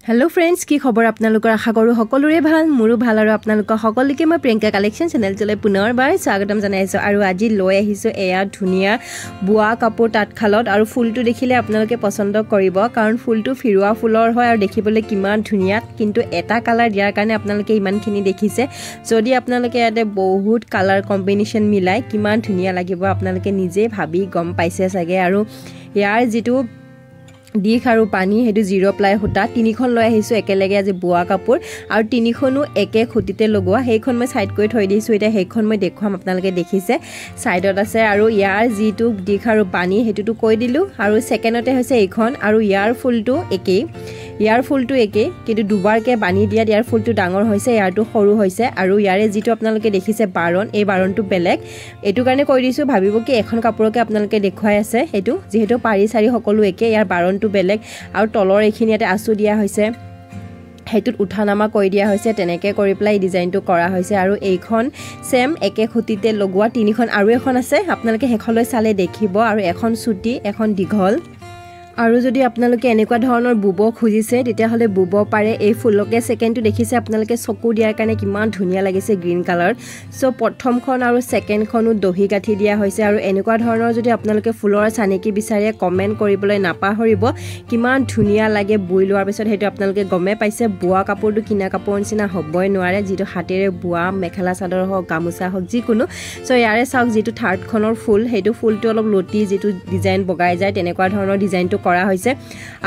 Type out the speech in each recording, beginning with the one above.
hello friends की खबर आपनालोकर आशा करूँ सकलोरे ভাল मोरो ভাল আৰু আপোনালোকৰ সকলোকে মই প্ৰিয়ংকা কালেকশন চেনেলটোলৈ পুনৰবাৰ স্বাগতম জনাইছো আৰু আজি লৈ আহিছো এয়া ধুনিয়া বুৱা কাপোৰ তাঁতশালত আৰু ফুলটো দেখিলে আপোনালোকে পছন্দ কৰিব কাৰণ ফুলটো ফিৰুৱা ফুলৰ হয় আৰু দেখিবলৈ কিমান ধুনিয়া কিন্তু এটা কালাৰ দিয়াৰ কাৰণে আপোনালোকে ইমানখিনি দেখিছে যদি আপোনালোকে ইয়াতে বহুত কালাৰ কম্বিনেশন মিলাই কিমান ধুনিয়া লাগিব আপোনালোকে নিজে ভাবি গম পাইছে চাগে আৰু ইয়াৰ যেটো দিখ আৰু পানী হেতু জিৰো প্লাই হতা তিনিখন লৈ আহিছো একেলগে আজি বুৱা কাপোৰ আৰু তিনিখনো একে খুটিতে লগোৱা হেইখন মই সাইড কৰি থৈ দিছো এটা হেইখন মই দেখুৱাম আপোনালোকে দেখিছে সাইডত আছে আৰু ইয়াৰ যেটো দিখ আৰু পানী হেতুটো কৈ দিলো আৰু সেকেন্ডতে হৈছে এইখন আৰু ইয়াৰ ফুলটো একে কিন্তু দুবাৰকে বানি দিয়া ইয়াৰ ফুলটো ডাঙৰ হৈছে ইয়াৰটো সৰু হৈছে আৰু ইয়াৰে যেটো আপোনালোকে দেখিছে বাৰণ এই বাৰণটো বেলেগ এটো কাৰণে কৈ দিছো ভাবিব কি এখন কাপোৰকে আপোনালোকে দেখুৱাই আছে হেতু যেহেতু পাৰি সাৰি সকলো একে ইয়াৰ বাৰণ বেলেগ আৰু তলৰ এখিনিতে আছু দিয়া হৈছে হেতুত উঠানামা কৰি দিয়া হৈছে তেনেকে কৰি প্লাই ডিজাইনটো কৰা হৈছে আৰু এইখন সেম একে খুটিতে লগোৱা তিনিখন আৰু এখন আছে আপোনালোকে হেখলৈ চালে দেখিব আৰু এখন ছুটি এখন দীঘল আৰু যদি আপোনালোকে এনেকুৱা ধৰণৰ বুব খুজিছে তেতিয়া হলে বুব পাৰে এই ফুলকে সেকেন্ডটো দেখিছে আপোনালোকে চকু দিয়াৰ কাৰণে কিমান ধুনিয়া লাগিছে গ্ৰীন কালাৰ সো প্ৰথমখন আৰু সেকেন্ডখনো দহি গাঠি দিয়া হৈছে আৰু এনেকুৱা ধৰণৰ যদি আপোনালোকে ফুলৰ চানেকি বিচাৰে কমেন্ট কৰিবলৈ নাপাহৰিব কিমান ধুনিয়া লাগে বুই লোৱাৰ পিছত হেতু আপোনালোকে গমে পাইছে বুৱা কাপোৰটো কিনা কাপোৰ নিচিনা হ'বই নোৱাৰে যেটো হাতেৰে বুৱা মেখেলা চাদৰ হওক গামুচা হওক যিকোনো সো ইয়াৰে চাওক যেটো থাৰ্ড খনৰ ফুল হেতু ফুলটো অলপ লটি যেটো ডিজাইন বগাই যায় তেনেকুৱা ধৰণৰ ডিজাইনটো কৰা হৈছে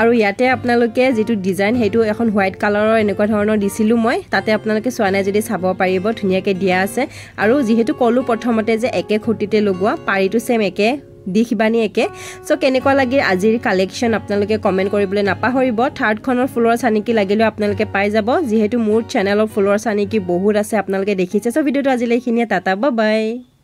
আৰু ইয়াতে আপোনালোকে যেটো ডিজাইন হেতু এখন হোৱাইট কালাৰৰ এনেকুৱা ধৰণৰ দিছিলু মই তাতে আপোনালোকে সোৱানে যদি চাব পাৰিব ধুনিয়াকে দিয়া আছে আৰু যেহেতু কলু প্ৰথমতে যে একে খুটিতে লগোৱা পাৰিটো সেম একে দিখবানি একে সো কেনেকুৱা লাগি আজিৰ কালেকশন আপোনালোকে কমেন্ট কৰিবলৈ নাপাহৰিব থাৰ্ড খনৰ ফুলৰ চানিকি লাগিলে আপোনালোকে পাই যাব যেহেতু মোৰ চেনেলৰ ফুলৰ চানিকি বহুত আছে আপোনালোকে দেখিছে সো ভিডিওটো আজিলৈ খিনিয়ে টাটা বাই বাই